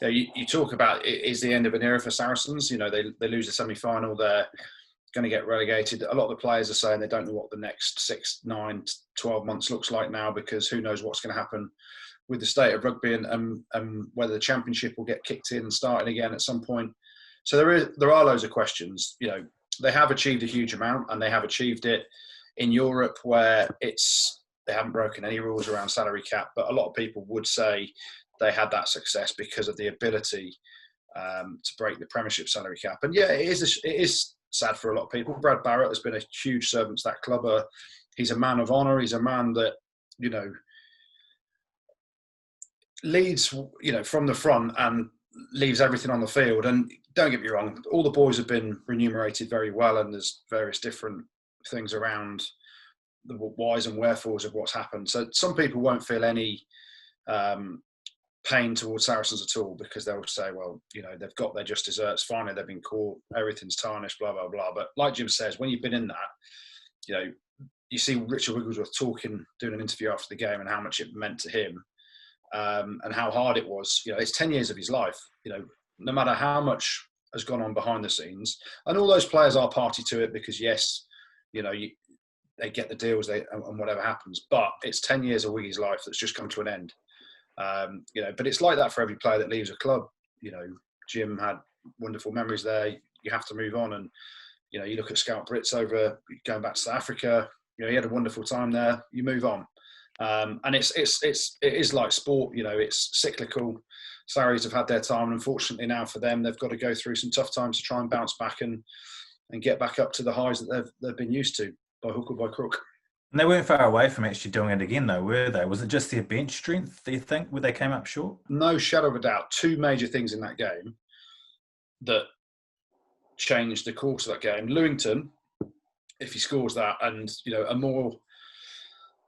you talk about it is the end of an era for Saracens. They lose the semi-final. They're going to get relegated. A lot of the players are saying they don't know what the next 6, 9, 12 months looks like now, because who knows what's going to happen with the state of rugby and whether the championship will get kicked in and started again at some point. So there are loads of questions. They have achieved a huge amount, and they have achieved it in Europe where they haven't broken any rules around salary cap, but a lot of people would say they had that success because of the ability to break the Premiership salary cap. And yeah, it is sad for a lot of people. Brad Barrett has been a huge servant to that club. He's a man of honour. He's a man that, leads, from the front and leaves everything on the field. And don't get me wrong, all the boys have been remunerated very well, and there's various different things around the whys and wherefores of what's happened. So some people won't feel any pain towards Saracens at all, because they'll say, well, they've got their just desserts. Finally, they've been caught. Everything's tarnished, blah, blah, blah. But like Jim says, when you've been in that, you see Richard Wigglesworth doing an interview after the game, and how much it meant to him, and how hard it was. It's 10 years of his life. No matter how much has gone on behind the scenes, and all those players are party to it, because yes, they get the deals, and whatever happens. But it's 10 years of Wiggy's life that's just come to an end. But it's like that for every player that leaves a club. Jim had wonderful memories there. You have to move on, and you look at Scout Brits going back to South Africa. He had a wonderful time there. You move on, and it is like sport. It's cyclical. Sarries have had their time, and unfortunately now for them, they've got to go through some tough times to try and bounce back and get back up to the highs that they've been used to, by hook or by crook. And they weren't far away from actually doing it again, though, were they? Was it just their bench strength, do you think, where they came up short? No shadow of a doubt. Two major things in that game that changed the course of that game. Lewington, if he scores that, and, a more...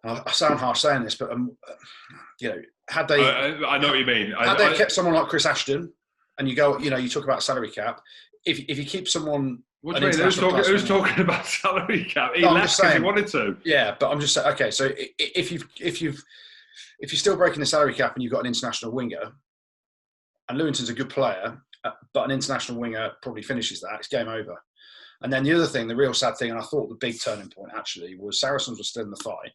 I sound harsh saying this, but, had they... I know what you mean. Had they kept someone like Chris Ashton, and you talk about salary cap, if you keep someone... What do you mean? Who's talking about salary cap? He left because he wanted to. Yeah, but I'm just saying. Okay, so if you're still breaking the salary cap and you've got an international winger, and Lewington's a good player, but an international winger probably finishes that, it's game over. And then the other thing, the real sad thing, and I thought the big turning point actually, was Saracens was still in the fight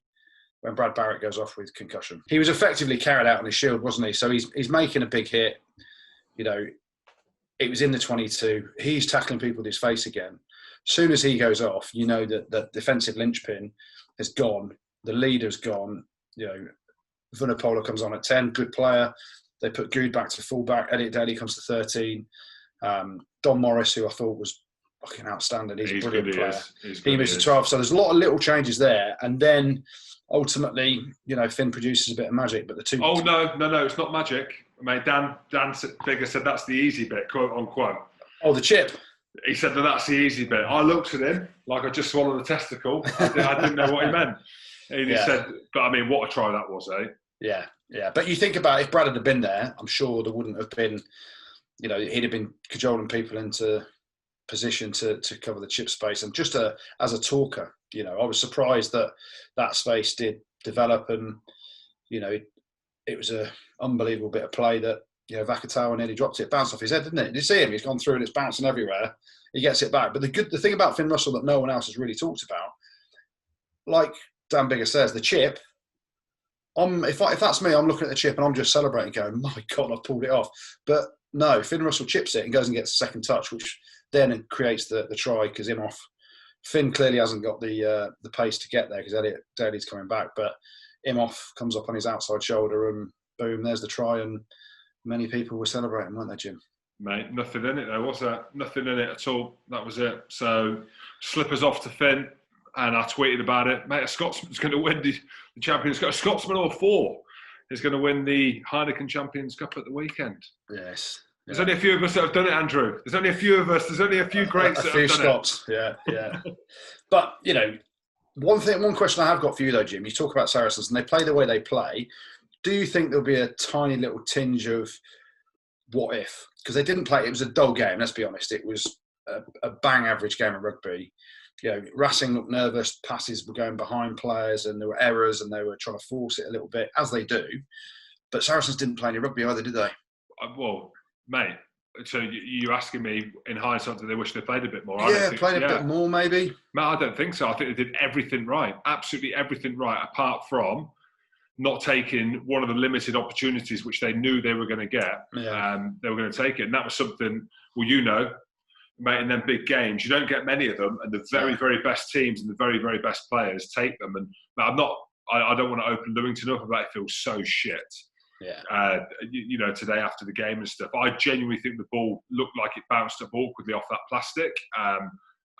when Brad Barrett goes off with concussion. He was effectively carried out on his shield, wasn't he? So he's making a big hit. It was in the 22. He's tackling people with his face again. As soon as he goes off, that the defensive linchpin has gone. The leader's gone. Vunipola comes on at 10, good player. They put Good back to fullback. Elliot Daly comes to 13. Don Morris, who I thought was fucking outstanding. He's a brilliant player. He moves to 12. So there's a lot of little changes there. And then ultimately, Finn produces a bit of magic. But the two... Oh, no, it's not magic. Mate, Dan Figure said that's the easy bit, quote unquote. Oh, the chip. He said that's the easy bit. I looked at him like I just swallowed a testicle. I didn't know what he meant. And he said, but I mean, what a try that was, eh? Yeah. But you think about if Brad had been there, I'm sure there wouldn't have been, he'd have been cajoling people into position to cover the chip space. And just as a talker, I was surprised that space did develop, and, it was an unbelievable bit of play that, Vakatawa nearly dropped it. Bounced off his head, didn't it? Did you see him? He's gone through and it's bouncing everywhere. He gets it back. But the thing about Finn Russell that no one else has really talked about, like Dan Bigger says, the chip, if that's me, I'm looking at the chip and I'm just celebrating, going, my God, I've pulled it off. But no, Finn Russell chips it and goes and gets a second touch, which then creates the try, because Finn clearly hasn't got the pace to get there, because Elliot Daly's coming back. But Imhoff comes up on his outside shoulder and boom, there's the try, and many people were celebrating, weren't they, Jim? Mate, nothing in it though, was there? Nothing in it at all. That was it. So, slippers off to Finn, and I tweeted about it. Mate, a Scotsman's going to win the Champions Cup. A Scotsman or four is going to win the Heineken Champions Cup at the weekend. Yes. There's only a few of us that have done it, Andrew. There's only a few of us. There's only a few greats that have done it. A few Scots, yeah. But, one question I have got for you though, Jim, you talk about Saracens and they play the way they play. Do you think there'll be a tiny little tinge of what if? Because they didn't play, it was a dull game, let's be honest. It was a bang average game of rugby. Racing looked nervous, passes were going behind players and there were errors and they were trying to force it a little bit, as they do. But Saracens didn't play any rugby either, did they? Well, mate. So you're asking me in hindsight, do they wish they played a bit more? Played a bit more, maybe. Mate, I don't think so. I think they did everything right, absolutely everything right, apart from not taking one of the limited opportunities which they knew they were going to get. They were going to take it, and that was something. Well, you know, mate, in them big games, you don't get many of them, and the very, very best teams and the very, very best players take them. And I don't want to open Lewington up about it. Feels so shit. Yeah. You know, today after the game and stuff, I genuinely think the ball looked like it bounced up awkwardly off that plastic.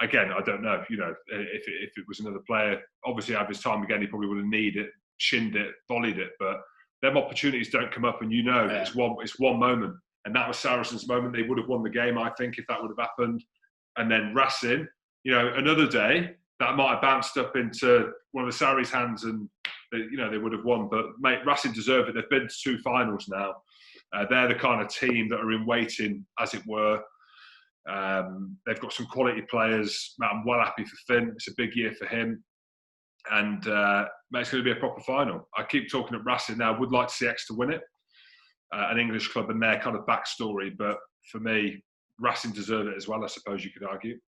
Again, I don't know. You know, if it was another player, obviously at his time again, he probably would have kneed it, shinned it, volleyed it. But them opportunities don't come up, and you know, it's one moment, and that was Saracens' moment. They would have won the game, I think, if that would have happened. And then Racing, you know, another day that might have bounced up into one of the Sarries' hands, and they would have won. But mate, Racing deserve it. They've been to 2 finals now. They're the kind of team that are in waiting, as it were. They've got some quality players. I'm well happy for Finn. It's a big year for him. And mate, it's going to be a proper final. I keep talking at Racing now. I would like to see Exeter win it. An English club and their kind of backstory. But for me, Racing deserve it as well, I suppose you could argue.